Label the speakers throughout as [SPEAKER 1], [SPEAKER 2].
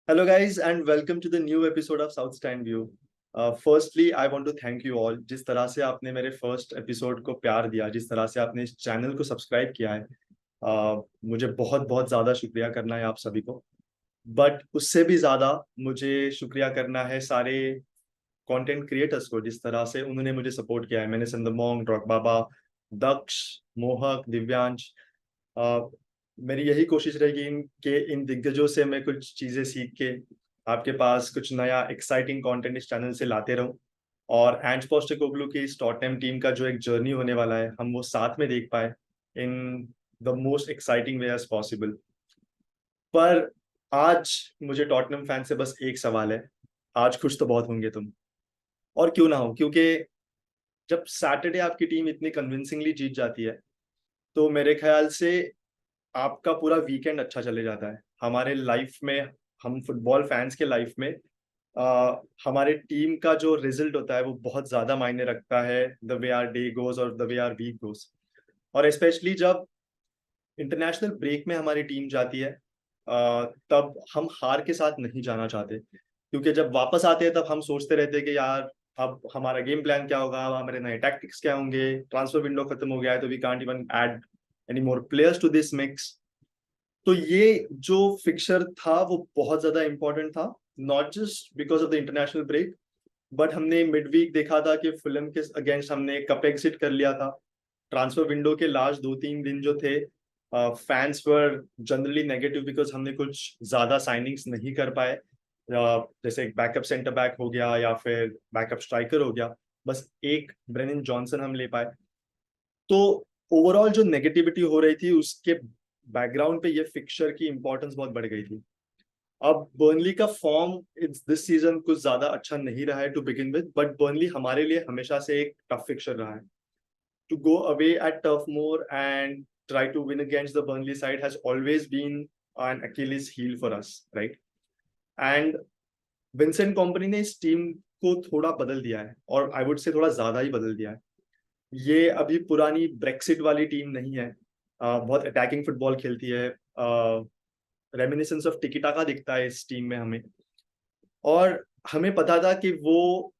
[SPEAKER 1] Hello, guys, and welcome to the new episode of South Stand View. Firstly, I want to thank you all. जिस तरह से आपने मेरे first episode को प्यार दिया, जिस तरह से आपने इस चैनल को सब्सक्राइब किया है, मुझे बहुत बहुत ज़्यादा शुक्रिया करना है आप सभी को। बट उससे भी ज़्यादा मुझे शुक्रिया करना है सारे कंटेंट क्रिएटर्स को, जिस तरह से उन्होंने मुझे सपोर्ट किया है। मैंने संदमोंग, रॉक बाबा, दक्ष, मोहक, दिव्यांश। अ, मेरी यही कोशिश रहेगी कि इन दिग्गजों से मैं कुछ चीजें सीख के आपके पास कुछ नया एक्साइटिंग कंटेंट इस चैनल से लाते रहूं, और एंज पोस्टेकोग्लू की इस टॉटनहम टीम का जो एक जर्नी होने वाला है, हम वो साथ में देख पाए in the most exciting way as possible. पर आज मुझे टॉटनहम फैन से बस एक सवाल है। आज खुश तो बहुत होंगे तुम, और क्यों ना हो, क्योंकि जब सैटरडे आपकी टीम इतनी कन्विंसिंगली जीत जाती है तो मेरे ख्याल से आपका पूरा वीकेंड अच्छा चले जाता है। हमारे लाइफ में, हम फुटबॉल फैंस के लाइफ में, हमारे टीम का जो रिजल्ट होता है वो बहुत ज्यादा मायने रखता है, the way our day goes और the way our week goes. और स्पेशली जब इंटरनेशनल ब्रेक में हमारी टीम जाती है, तब हम हार के साथ नहीं जाना चाहते, क्योंकि जब वापस आते हैं तब हम सोचते रहते हैं कि यार अब हमारा गेम प्लान क्या होगा, अब हमारे नए टैक्टिक्स क्या होंगे, ट्रांसफर विंडो खत्म हो गया है तो we can't even add any more players to this mix. तो ये जो फिक्सर था वो बहुत ज्यादा इंपॉर्टेंट था, not just because of the international break, but हमने मिड वीक देखा था कि फिल्म के अगेंस्ट हमने कप एग्जिट कर लिया था। ट्रांसफर विंडो के लास्ट 2-3 दिन जो थे, fans were generally negative because हमने कुछ ज्यादा साइनिंग्स नहीं कर पाए। जैसे एक बैकअप सेंटर बैक हो गया या फिर बैकअप स्ट्राइकर हो गया, बस एक ब्रेनन जॉनसन हम ले पाए। तो ओवरऑल जो नेगेटिविटी हो रही थी उसके बैकग्राउंड पे ये फिक्सचर की इंपॉर्टेंस बहुत बढ़ गई थी। अब बर्नली का फॉर्म इट्स दिस सीजन कुछ ज्यादा अच्छा नहीं रहा है to begin with, but Burnley हमारे लिए हमेशा से एक टफ फिक्सचर रहा है। To go away at Turf Moor and try to win against the Burnley side has always been an Achilles heel for us, right? And Vincent company ने इस team को थोड़ा बदल दिया है, और आई वुड से थोड़ा ज्यादा ही बदल दिया है। ये अभी पुरानी ब्रेक्सिट वाली टीम नहीं है। बहुत अटैकिंग फुटबॉल खेलती है। रेमिनिसेंस ऑफ टिकी टाका दिखता है इस टीम में हमें। और हमें पता था कि वो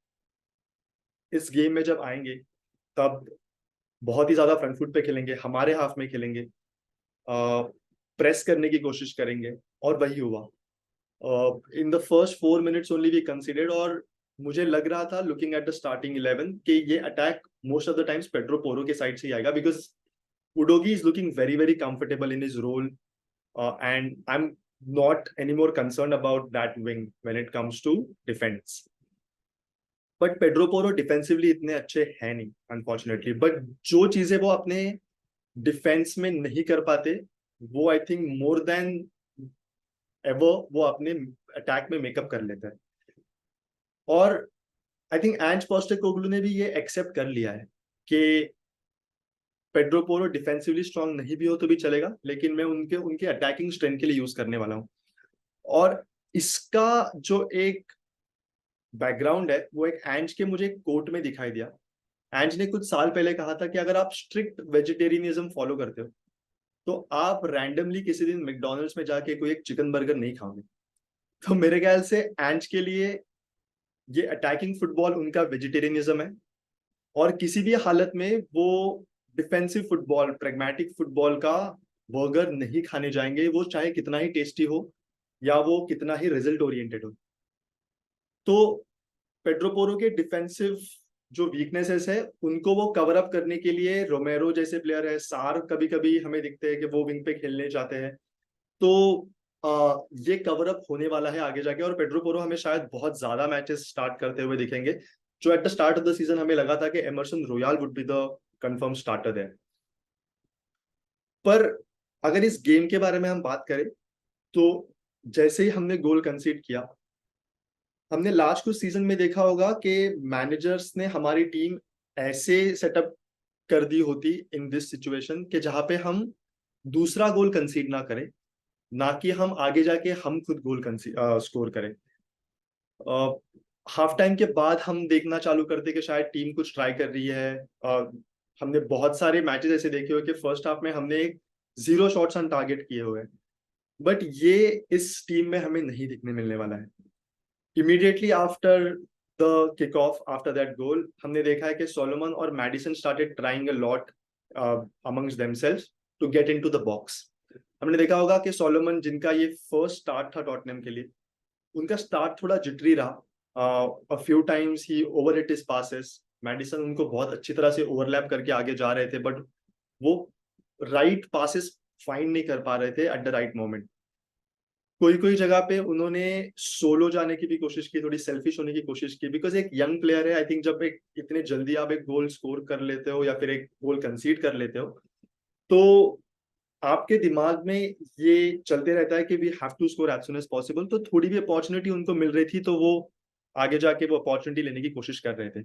[SPEAKER 1] इस गेम में जब आएंगे तब बहुत ही ज्यादा फ्रंट फुट पे खेलेंगे, हमारे हाफ में खेलेंगे, प्रेस करने की कोशिश करेंगे, और वही हुआ। In the first 4 minutes only we conceded, और मुझे लग रहा था लुकिंग एट द स्टार्टिंग 11 कि ये attack most of the times Pedro Porro के साइड से ही आएगा, because Udogie is looking very very comfortable in his role, and I'm not anymore concerned about that wing when it comes to defense. But Pedro Porro defensively इतने अच्छे हैं नहीं unfortunately, but जो चीजें वो अपने डिफेंस में नहीं कर पाते वो I think more than ever वो अपने अटैक में मेकअप कर लेते हैं। और आई थिंक एंज पोस्टेकोग्लू ने भी ये एक्सेप्ट कर लिया है कि पेड्रो पोरो डिफेंसिवली स्ट्रांग नहीं भी हो तो भी चलेगा, लेकिन मैं उनके उनके अटैकिंग स्ट्रेंथ के लिए यूज करने वाला हूँ। और इसका जो एक बैकग्राउंड है वो एक एंज के मुझे कोर्ट में दिखाई दिया। एंज ने कुछ साल पहले कहा था कि अगर आप स्ट्रिक्ट वेजिटेरियनिज्म फॉलो करते हो तो आप रैंडमली किसी दिन मैकडोनल्ड्स में जाके कोई एक चिकन बर्गर नहीं खाओगे। तो मेरे ख्याल से एंज के लिए ये अटैकिंग फुटबॉल उनका वेजिटेरियनिज्म है, और किसी भी हालत में वो डिफेंसिव फुटबॉल, प्रैग्मेटिक फुटबॉल का बर्गर नहीं खाने जाएंगे, वो चाहे कितना ही टेस्टी हो या वो कितना ही रिजल्ट ओरिएंटेड हो। तो पेड्रो पोरो के डिफेंसिव जो वीकनेसेस है उनको वो कवर अप करने के लिए रोमेरो जैसे प्लेयर है, सार कभी कभी हमें दिखते हैं कि वो विंग पे खेलने जाते हैं। तो ये कवर अप होने वाला है आगे जाके, और पेड्रो पोरो हमें शायद बहुत ज्यादा मैचेस स्टार्ट करते हुए दिखेंगे। जो at the start of the season हमें लगा था कि Emerson Royal would be the confirm starter है। पर अगर इस गेम के बारे में हम बात करें तो जैसे ही हमने गोल कंसीड किया, हमने लास्ट कुछ सीजन में देखा होगा कि मैनेजर्स ने हमारी टीम ऐसे सेटअप कर दी होती इन दिस सिचुएशन कि जहां पे हम दूसरा गोल कंसीड ना करें, ना कि हम आगे जाके हम खुद गोल स्कोर करें। हाफ टाइम के बाद हम देखना चालू करते कि शायद टीम कुछ ट्राई कर रही है। हमने बहुत सारे मैचेस ऐसे देखे हुए कि फर्स्ट हाफ में हमने 0 शॉट्स ऑन टारगेट किए हुए हैं, बट ये इस टीम में हमें नहीं दिखने मिलने वाला है। Immediately after the kick off, after that goal, हमने देखा है कि सोलोमन और Maddison started trying a lot amongst themselves to get into the box. हमने देखा होगा कि सोलोमन, जिनका ये फर्स्ट स्टार्ट था टॉटनहम के लिए, उनका स्टार्ट थोड़ा जिटरी रहा। A few times he over hit his passes. Maddison उनको बहुत अच्छी तरह से ओवरलैप करके आगे जा रहे थे, बट वो राइट पासेस फाइंड नहीं कर पा रहे थे एट द राइट मोमेंट। कोई कोई जगह पे उन्होंने सोलो जाने की भी कोशिश की, थोड़ी सेल्फिश होने की कोशिश की, बिकॉज एक यंग प्लेयर है। आई थिंक जब एक इतने जल्दी आप एक गोल स्कोर कर लेते हो या फिर एक गोल कंसीड कर लेते हो, तो आपके दिमाग में ये चलते रहता है कि we have to score as soon as possible. तो थोड़ी भी अपॉर्चुनिटी उनको मिल रही थी तो वो आगे जाके वो अपॉर्चुनिटी लेने की कोशिश कर रहे थे।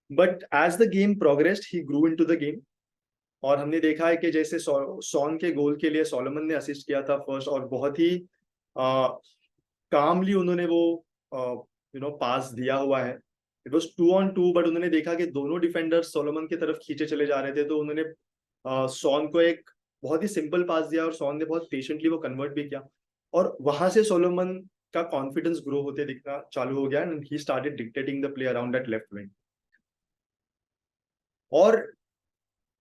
[SPEAKER 1] But as the game progressed he grew into the game. और हमने देखा है कि जैसे सॉन के गोल के लिए सोलोमन ने असिस्ट किया था फर्स्ट, और बहुत ही कामली उन्होंने वो पास दिया हुआ है। इट वाज 2-on-2, बट उन्होंने देखा कि दोनों डिफेंडर्स सोलोमन की तरफ खींचे चले जा रहे थे, तो उन्होंने सॉन को एक बहुत ही सिंपल पास दिया और सॉन ने बहुत पेशेंटली वो कन्वर्ट भी किया। और वहां से सोलोमन का कॉन्फिडेंस ग्रो होते दिखना चालू हो गया and he started dictating the play around that left wing. और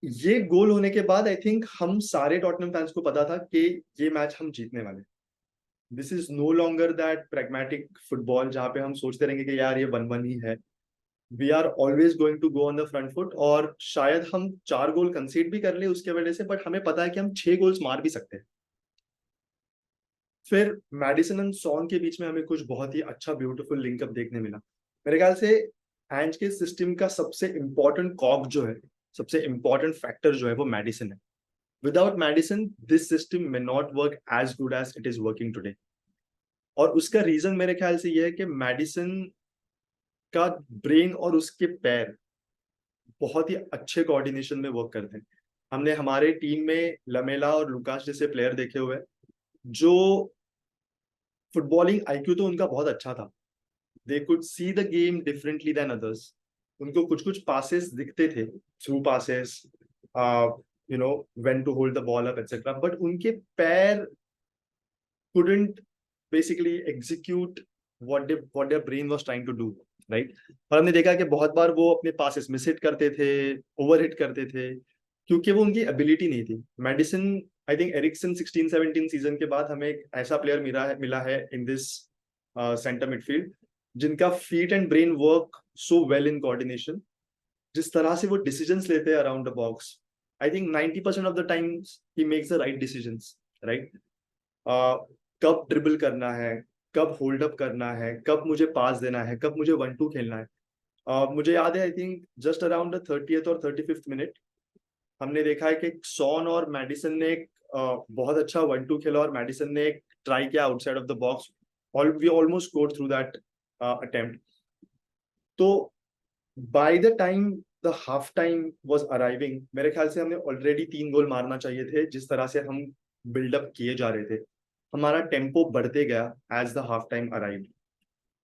[SPEAKER 1] ये गोल होने के बाद आई थिंक हम सारे टॉटनहम फैंस को पता था कि ये मैच हम जीतने वाले। This is no longer that pragmatic football जहां पे हम सोचते रहेंगे कि यार ये 1-1 ही है। We are always going to go on the front foot, और शायद हम 4 गोल कंसीड भी कर ले उसके वजह से, बट हमें पता है कि हम 6 गोल्स मार भी सकते हैं। फिर मैडिसन एंड सॉन के बीच में हमें कुछ बहुत ही अच्छा ब्यूटीफुल लिंकअप देखने मिला। मेरे ख्याल से एंज के सिस्टम का सबसे इंपॉर्टेंट कॉग जो है, सबसे इंपॉर्टेंट फैक्टर जो है, वो मैडिसन है। Without Maddison this system may not work as good as it is working today. और उसका रीजन मेरे ख्याल से ये है कि मैडिसन का ब्रेन और उसके पैर बहुत ही अच्छे कोऑर्डिनेशन में वर्क करते हैं। हमने हमारे टीम में लमेला और लुकास जैसे प्लेयर देखे हुए हैं, जो फुटबॉलिंग आईक्यू तो उनका बहुत अच्छा था। They could see the game differently than others. उनको कुछ कुछ पासेस दिखते थे, through passes, when to hold the ball up etcetera, but उनके पैर couldn't basically execute what their brain was trying to do, right? और हमने देखा कि बहुत बार वो अपने पासेस मिस हिट करते थे, ओवर हिट करते थे, क्योंकि वो उनकी एबिलिटी नहीं थी। Maddison, I think Eriksen 16-17 season के बाद हमें एक ऐसा प्लेयर मिला है इन दिस सेंटर मिडफील्ड, जिनका feet and brain work so well in coordination. जिस तरह से वो डिसीजंस लेते हैं around the box, I think 90% of the times he makes the right decisions, right? कब ड्रिबल करना है, कब होल्ड अप करना है, कब मुझे पास देना है, कब मुझे 1-2 खेलना है। मुझे याद है, I think just around the 30th और 35th मिनट, हमने देखा है कि सॉन और मैडिसन ने एक बहुत अच्छा 1-2 खेला, और मैडिसन ने एक ट्राई किया outside of the box. We almost score through that attempt. तो by the time the half time was arriving, मेरे ख्याल से हमें ऑलरेडी 3 गोल मारना चाहिए थे। जिस तरह से हम बिल्डअप किए जा रहे थे, हमारा टेम्पो बढ़ते गया as the half time arrive.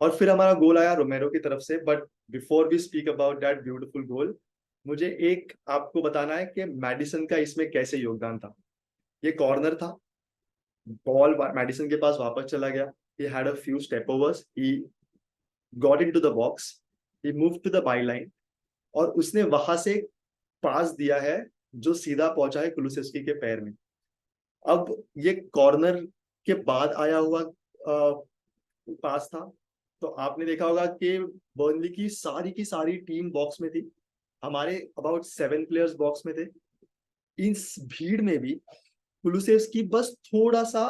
[SPEAKER 1] और फिर हमारा गोल आया रोमेरो की तरफ से। But before we speak about that beautiful goal, मुझे एक आपको बताना है कि मैडिसन का इसमें कैसे योगदान था। ये कॉर्नर था, बॉल मैडिसन के पास वापस चला गया, he had a few step overs, he got into the box, he moved to the byline, और उसने वहां से पास दिया है जो सीधा पहुंचा है कुलुसेस्की के पैर में। अब ये कॉर्नर के बाद आया हुआ पास था, तो आपने देखा होगा कि बर्नली की सारी टीम बॉक्स में थी। हमारे अबाउट 7 प्लेयर्स बॉक्स में थे। इस भीड़ में भी कुलुसेव्स्की बस थोड़ा सा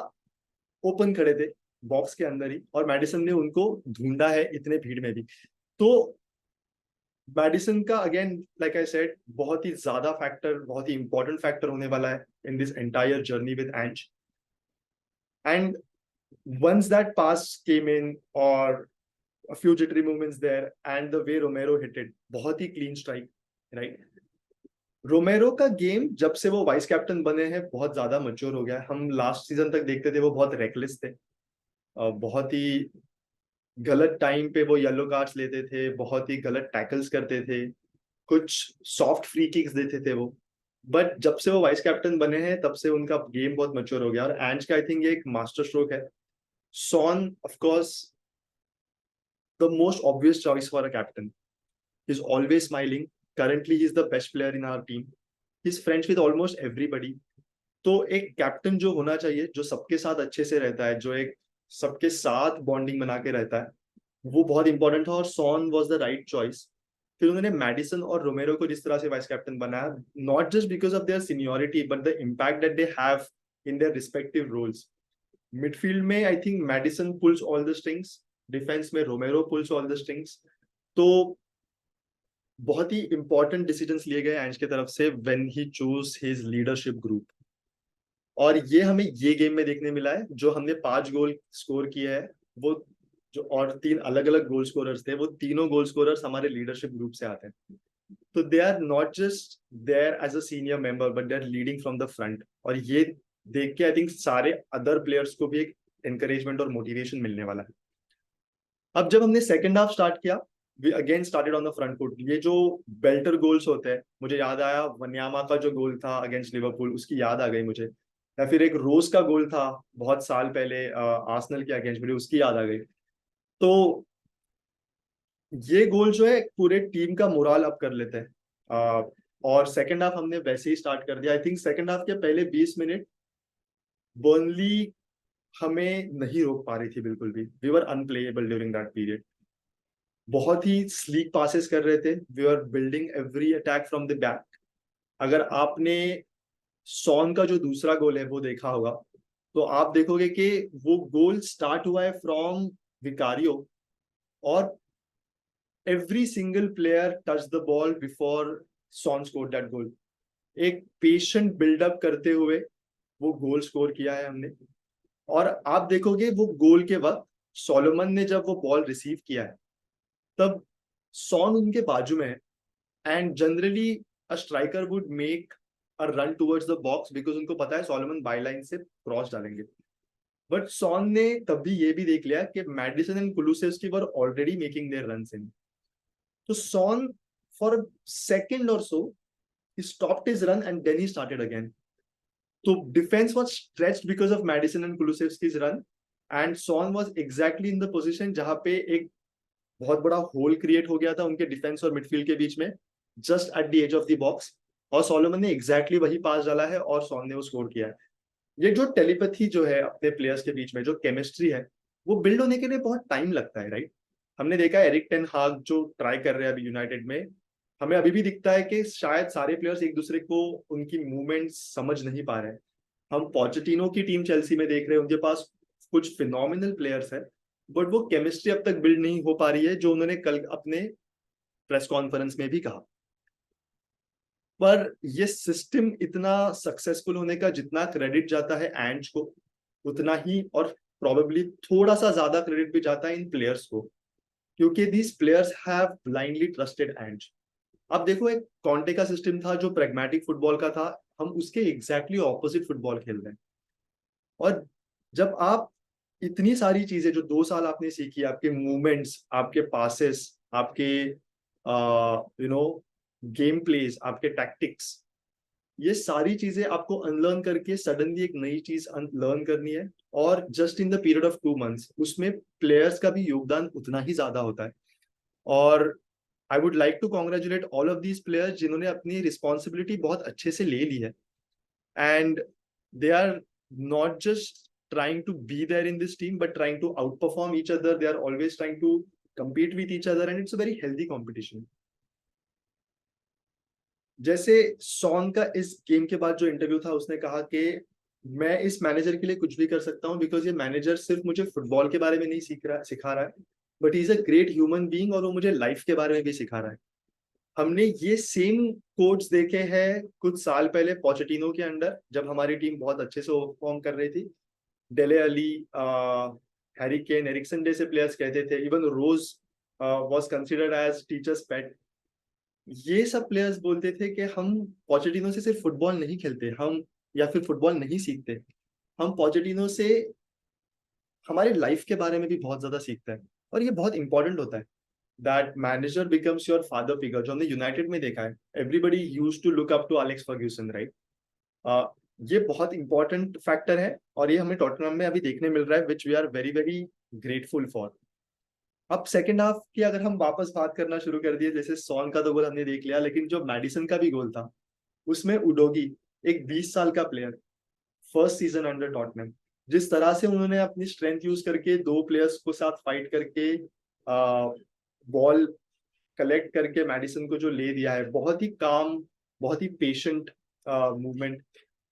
[SPEAKER 1] ओपन खड़े थे बॉक्स के अंदर ही, और मैडिसन ने उनको ढूंढा है इतने भीड़ में भी। तो मैडिसन का अगेन, लाइक आई सेड, बहुत ही ज्यादा फैक्टर, बहुत ही इंपॉर्टेंट फैक्टर होने वाला है in this entire journey with Ange. And once that pass came in, or a few jittery movements there, and the way Romero hit it, बहुत ही clean strike, right? रोमेरो का game जब से वो वाइस कैप्टन बने हैं बहुत ज्यादा मैच्योर हो गया है। हम लास्ट सीजन तक देखते थे वो बहुत रेकलेस थे, बहुत ही गलत टाइम पे वो येलो कार्ड्स लेते थे, बहुत ही गलत टैकल्स करते थे, कुछ सॉफ्ट फ्री किक्स देते थे वो। बट जब से वो वाइस कैप्टन बने हैं तब से उनका गेम बहुत मैच्योर हो गया, और एंज का आई थिंक ये एक मास्टर स्ट्रोक है. Son of course the most obvious choice for a captain. He is always smiling. Currently he is the best player in our team. He is friends with almost everybody. तो एक captain जो होना चाहिए, जो सबके साथ अच्छे से रहता है, जो एक सबके साथ बॉन्डिंग बना के रहता है, वो बहुत इंपॉर्टेंट था, और Son was the right choice. फिर उन्होंने मैडिसन और रोमेरो को जिस तरह से वाइस कैप्टन बनाया, not just because of their seniority but the impact that they have in their respective roles. Midfield में I think Maddison pulls all the strings, defence में Romero pulls all the strings. तो बहुत ही important decisions लिए गए एंज की तरफ से when he choose his leadership group. और ये हमें ये गेम में देखने मिला है. जो हमने 5 गोल स्कोर किए हैं, वो जो और 3 अलग अलग गोल स्कोरर्स थे, वो तीनों गोल स्कोरर्स हमारे लीडरशिप ग्रुप से आते हैं. तो they are not just there as a senior member but they are leading from the front. और ये देख के आई थिंक सारे अदर प्लेयर्स को भी एक एनकरेजमेंट और मोटिवेशन मिलने वाला है. अब जब हमने सेकेंड हाफ स्टार्ट किया, we again started on the front foot. ये जो बेल्टर गोल्स होते हैं, मुझे याद आया वन्यामा का जो गोल था अगेंस्ट लिवरपूल, उसकी याद आ गई मुझे. या फिर एक रोज का गोल था बहुत साल पहले आर्सेनल के अगेंस्ट, मुझे उसकी याद आ गई. तो ये गोल जो है पूरे टीम का मोराल अप कर लेते हैं. और सेकेंड हाफ हमने वैसे ही स्टार्ट कर दिया. आई थिंक सेकेंड हाफ के पहले 20 मिनट बर्नली हमें नहीं रोक पा रही थी बिल्कुल भी. We were unplayable during that period. बहुत ही स्लीक पासेस कर रहे थे. We are building every attack from the back. अगर आपने सॉन का जो दूसरा गोल है वो देखा होगा, तो आप देखोगे कि वो गोल स्टार्ट हुआ है फ्रॉम विकारियो, और every single player touch the ball before Son score that goal. एक पेशेंट बिल्डअप करते हुए वो गोल स्कोर किया है हमने. और आप देखोगे वो गोल के वक्त सोलोमन ने जब वो बॉल रिसीव किया है, तब सॉन उनके बाजू में है. And generally a striker would make a run towards the box because उनको पता है सोलोमन बाई लाइन से क्रॉस डालेंगे. बट सॉन ने तब भी ये भी देख लिया कि Maddison and Kulusevski were already making their runs in. तो सॉन फॉर अ सेकंड और सो he stopped his run and then he started again. So defense was stretched because of Madison and Kulusevski's run, and Son was exactly in the position जहां पे एक बहुत बड़ा hole create हो गया था उनके डिफेंस और मिडफील्ड के बीच में, just at the edge of the box. और सोलोमन ने एग्जैक्टली वही पास डाला है और सॉन ने वो स्कोर किया है. ये जो टेलीपैथी जो है अपने प्लेयर्स के बीच में, जो केमिस्ट्री है, वो बिल्ड होने के लिए बहुत टाइम लगता है, राइट. हमने देखा है एरिक टेन हाग जो ट्राई कर रहे हैं अभी यूनाइटेड में, हमें अभी भी दिखता है कि शायद सारे प्लेयर्स एक दूसरे को उनकी मूवमेंट्स समझ नहीं पा रहे हैं. हम पोचेटिनो की टीम चेल्सी में देख रहे हैं, उनके पास कुछ फिनोमिनल प्लेयर्स है, बट वो केमिस्ट्री अब तक बिल्ड नहीं हो पा रही है, जो उन्होंने कल अपने प्रेस कॉन्फ्रेंस में भी कहा. पर ये सिस्टम इतना सक्सेसफुल होने का जितना क्रेडिट जाता है एंज को, उतना ही और प्रोबेबली थोड़ा सा ज्यादा क्रेडिट भी जाता है इन प्लेयर्स को, क्योंकि these players have blindly trusted Ange. अब देखो, एक कॉन्टे का सिस्टम था जो प्रैग्मेटिक फुटबॉल का था, हम उसके एग्जैक्टली ऑपोजिट फुटबॉल खेल रहे हैं. और जब आप इतनी सारी चीजें जो 2 साल आपने सीखी, आपके मूवमेंट्स, आपके पासेस, आपके गेम प्लेस, आपके टैक्टिक्स, ये सारी चीजें आपको अनलर्न करके सडनली एक नई चीज लर्न करनी है, और just in the period of 2 months उसमें प्लेयर्स का भी योगदान उतना ही ज्यादा होता है. और I would like to congratulate all of these players जिन्होंने अपनी रिस्पॉन्सिबिलिटी बहुत अच्छे से ले ली है. And they are not just trying to be there in this team but trying to outperform each other. They are always trying to compete with each other and it's a very healthy competition. जैसे sworn का इस game के बाद जो interview था, उसने कहा कि मैं इस मैनेजर के लिए कुछ भी कर सकता हूँ बिकॉज ये मैनेजर सिर्फ मुझे फुटबॉल के बारे में नहीं सिखा रहा है, but he is a great human being, और वो मुझे लाइफ के बारे में भी सिखा रहा है. हमने ये सेम कोट्स देखे हैं कुछ साल पहले पोचेटिनो के अंडर, जब हमारी टीम बहुत अच्छे से परफॉर्म कर रही थी. Dele Alli, Harry Kane, Eriksen जैसे प्लेयर्स कहते थे, even Rose was considered as teacher's pet. ये सब प्लेयर्स बोलते थे कि हम पोचेटिनो से सिर्फ फुटबॉल नहीं खेलते, हम या फिर फुटबॉल नहीं सीखते, हम पोचेटिनो से हमारे लाइफ के बारे में भी बहुत ज्यादा सीखते हैं. और ये बहुत इंपॉर्टेंट होता है. That manager becomes your father figure, जो हमने यूनाइटेड में देखा है. Everybody used to look up to Alex Ferguson, right? ये बहुत इंपॉर्टेंट फैक्टर है और ये हमें टॉटनहम में अभी देखने मिल रहा है, which we are very very grateful for. अब सेकेंड हाफ की अगर हम वापस बात करना शुरू कर दिए, जैसे सॉन का तो गोल हमने देख लिया, लेकिन जो मैडिसन का भी गोल था उसमें उडोगी, एक 20 साल का player, first season under Tottenham, जिस तरह से उन्होंने अपनी स्ट्रेंथ यूज करके दो प्लेयर्स को साथ फाइट करके बॉल कलेक्ट करके मैडिसन को जो ले दिया है, बहुत ही काम, बहुत ही पेशेंट मूवमेंट.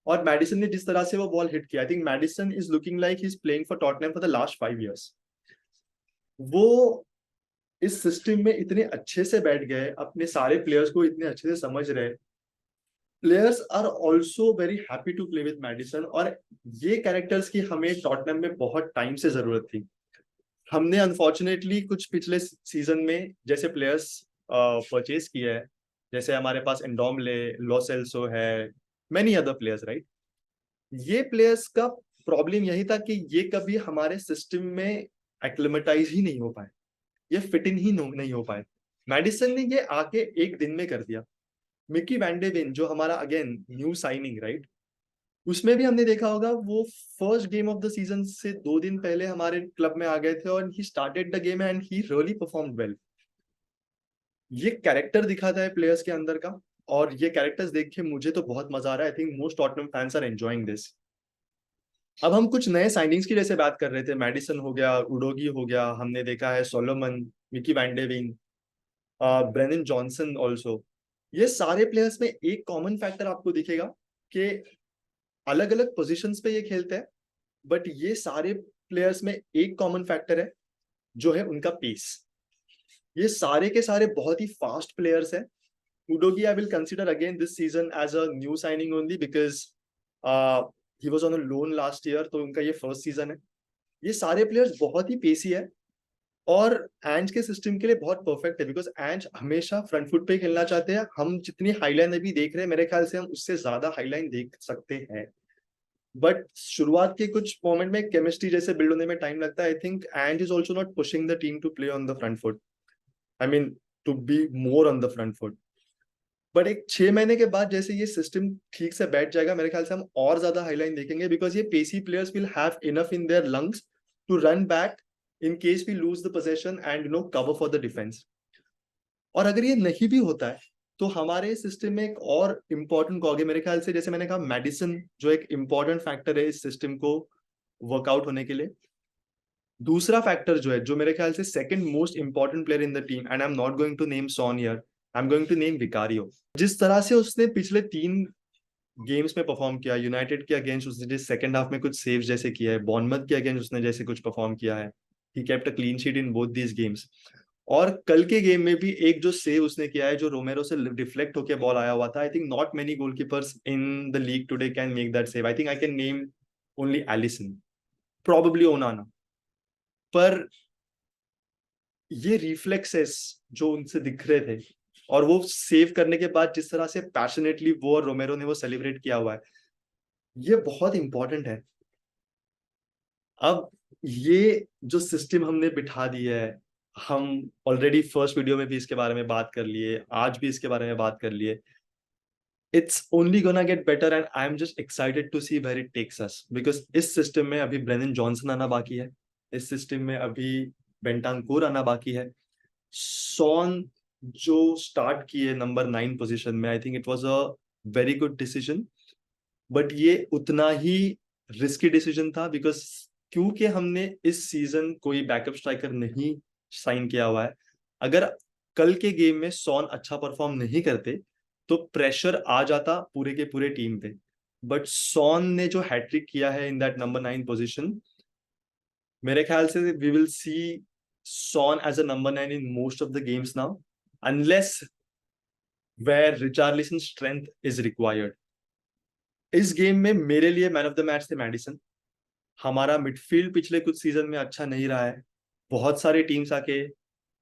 [SPEAKER 1] और मैडिसन ने जिस तरह से वो बॉल हिट किया, I think Maddison is looking like he is playing for Tottenham for the last 5 years. वो इस सिस्टम में इतने अच्छे से बैठ गए, अपने सारे प्लेयर्स को इतने अच्छे से समझ रहे. Players are also very happy to play with Maddison. और ये कैरेक्टर्स की हमें टॉटनहम में बहुत टाइम से जरूरत थी. हमने अनफॉर्चुनेटली कुछ पिछले सीजन में जैसे प्लेयर्स परचेज किए हैं, जैसे हमारे पास एंडोमले, लो सेल्सो है, मेनी अदर प्लेयर्स, राइट? ये प्लेयर्स का प्रॉब्लम यही था कि ये कभी हमारे सिस्टम में एक्लिमेटाइज ही नहीं हो पाए, ये फिट इन ही नहीं हो पाए. मैडिसन ने ये आके एक दिन में कर दिया. मिकी वैंडेविन जो हमारा अगेन न्यू साइनिंग, राइट, उसमें भी हमने देखा होगा वो first game of the season से 2 दिन पहले हमारे क्लब में आ गए थे और he started the game and he really performed well. ये कैरेक्टर दिखाता है प्लेयर्स के अंदर का, और ये कैरेक्टर्स देख के मुझे तो बहुत मजा आ रहा है. I think most Tottenham fans are enjoying this. अब हम कुछ नए साइनिंग्स की जैसे बात कर रहे थे, मैडिसन हो गया, उडोगी हो गया, हमने देखा है Solomon, Micky van de Ven, Brennan Johnson also. ये सारे प्लेयर्स में एक कॉमन फैक्टर आपको दिखेगा कि अलग अलग पोजिशंस पे ये खेलते हैं, बट ये सारे प्लेयर्स में एक कॉमन फैक्टर है, जो है उनका पेस. ये सारे के सारे बहुत ही फास्ट प्लेयर्स हैं. Udogi I will consider again this season as a new signing only because he was on a loan last year, तो उनका ये फर्स्ट सीजन है. ये सारे प्लेयर्स बहुत ही पेसी है और एंज के सिस्टम के लिए बहुत परफेक्ट है, बिकॉज एंज हमेशा फ्रंट फुट पे खेलना चाहते हैं. हम जितनी हाईलाइन अभी देख रहे हैं, मेरे ख्याल से हम उससे ज्यादा हाईलाइन देख सकते हैं, बट शुरुआत के कुछ मोमेंट में केमिस्ट्री जैसे बिल्ड होने में टाइम लगता है. I think Ange is also not pushing the team to play on the front foot, I mean to be more on the front foot. But एक 6 महीने के बाद जैसे ये सिस्टम ठीक से बैठ जाएगा, मेरे ख्याल से हम और ज्यादा हाईलाइन देखेंगे, बिकॉज ये pacy players will have enough in their lungs to run back in case we lose the position and cover for the defence. और अगर ये नहीं भी होता है तो हमारे सिस्टम में एक और इम्पोर्टेंट कॉग है मेरे ख्याल से, जैसे मैंने कहा मेडिसिन जो एक इम्पोर्टेंट फैक्टर है इस सिस्टम को वर्कआउट होने के लिए. दूसरा फैक्टर जो है, जो मेरे ख्याल से second most important player in the team, and I am not going to name Son here, I am going to name Vicario. जिस तरह से उसने पिछले 3 गेम्स में परफॉर्म किया, यूनाइटेड के अगेंस्ट उसने सेकंड हाफ में कुछ सेव जैसे किया है, बॉर्नमथ के अगेंस्ट उसने जैसे कुछ परफॉर्म किया है, he kept a clean sheet in both these games. और कल के गेम में भी एक जो सेव उसने किया है, जो रोमेरो से डिफ्लेक्ट होकर बॉल आया हुआ था, I think not many goalkeepers in the league today can make that save. I think I can name only Alisson, probably Onana. पर ये रिफ्लेक्सेस जो उनसे दिख रहे थे और वो सेव करने के बाद जिस तरह से पैशनेटली वो और रोमेरो ने वो सेलिब्रेट किया हुआ है, ये बहुत इंपॉर्टेंट है. अब ये जो सिस्टम हमने बिठा दिया है, हम ऑलरेडी फर्स्ट वीडियो में भी इसके बारे में बात कर लिए, आज भी इसके बारे में बात कर लिए. It's only gonna get better and I am just excited to see where it takes us, because इस सिस्टम में अभी ब्रेनन जॉनसन आना बाकी है, इस सिस्टम में अभी बेंटांकुर आना बाकी है. सॉन जो स्टार्ट किए नंबर 9 पोजीशन में, I think it was a very good decision, but ये उतना ही रिस्की डिसीजन था, बिकॉज क्योंकि हमने इस सीजन कोई बैकअप स्ट्राइकर नहीं साइन किया हुआ है. अगर कल के गेम में सॉन अच्छा परफॉर्म नहीं करते तो प्रेशर आ जाता पूरे के पूरे टीम पे. बट सॉन ने जो हैट्रिक किया है इन दैट नंबर 9 पोजीशन, मेरे ख्याल से we will see Son as a number 9 in most of the games now, unless where Richarlison's strength is required. इस गेम में मेरे लिए मैन ऑफ द मैच थे मैडिसन. हमारा मिडफील्ड पिछले कुछ सीजन में अच्छा नहीं रहा है. बहुत सारे टीम्स आके,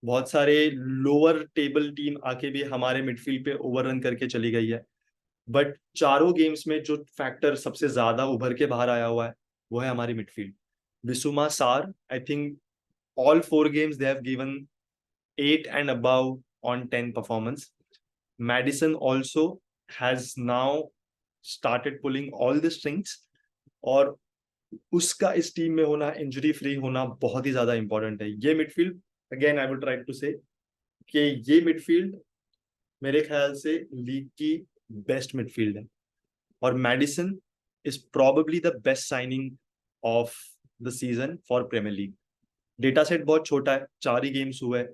[SPEAKER 1] बहुत सारे लोअर टेबल टीम आके भी हमारे मिडफील्ड पे ओवररन करके चली गई है. बट चारों गेम्स में जो फैक्टर सबसे ज्यादा उभर के बाहर आया हुआ है वो है हमारी मिडफील्ड. बिसुमा सार, I think all 4 games they have given 8 and above on 10 performance. Madison also has now started pulling all the strings, और उसका इस टीम में होना, इंजरी फ्री होना बहुत ही ज्यादा इंपॉर्टेंट है। ये midfield, again I would try to say कि ये मिडफील्ड मेरे ख्याल से लीग की बेस्ट मिडफील्ड है, और Maddison is probably the best signing of the season for Premier League. Data set बहुत छोटा है, 4 ही गेम्स हुए,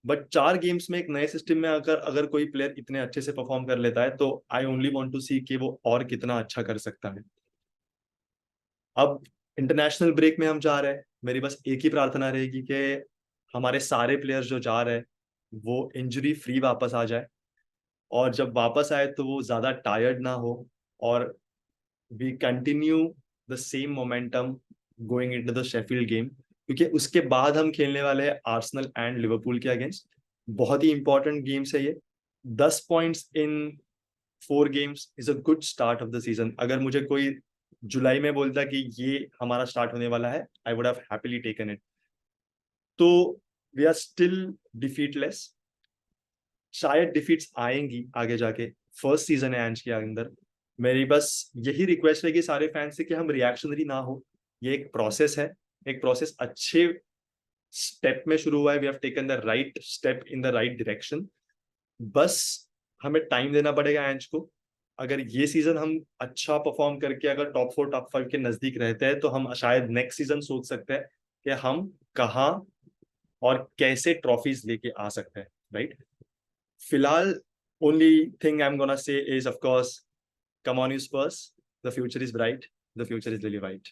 [SPEAKER 1] बट 4 गेम्स में एक नए सिस्टम में अगर अगर कोई प्लेयर इतने अच्छे से परफॉर्म कर लेता है तो आई ओनली वांट टू सी कि वो और कितना अच्छा कर सकता है। अब इंटरनेशनल ब्रेक में हम जा रहे हैं, मेरी बस एक ही प्रार्थना रहेगी कि हमारे सारे प्लेयर्स जो जा रहे हैं वो इंजरी फ्री वापस आ जाए, और जब वापस आए तो वो ज्यादा टायर्ड ना हो, और we continue the same momentum going into the Sheffield game, क्योंकि उसके बाद हम खेलने वाले हैं आर्सेनल एंड लिवरपूल के अगेंस्ट। बहुत ही इंपॉर्टेंट गेम्स है ये। 10 points in 4 games is a good start of the season. अगर मुझे कोई जुलाई में बोलता कि ये हमारा स्टार्ट होने वाला है, I would have happily taken it. तो वी आर स्टिल डिफीटलेस। शायद डिफीट्स आएंगी आगे जाके, फर्स्ट सीजन है एंज के अंदर। मेरी बस यही रिक्वेस्ट है कि सारे फैंस से कि हम रिएक्शनरी ना हो। ये एक प्रोसेस है, एक प्रोसेस अच्छे स्टेप में शुरू हुआ है। We have taken the right step in the right direction. बस हमें टाइम देना पड़ेगा एंज को। अगर ये सीजन हम अच्छा परफॉर्म करके अगर टॉप 4 टॉप 5 के नजदीक रहते हैं तो हम शायद नेक्स्ट सीजन सोच सकते हैं कि हम कहाँ और कैसे ट्रॉफीज लेके आ सकते हैं, राइट? फिलहाल only thing I'm gonna say is, of course, come on, you Spurs. The future is bright. The future is really bright.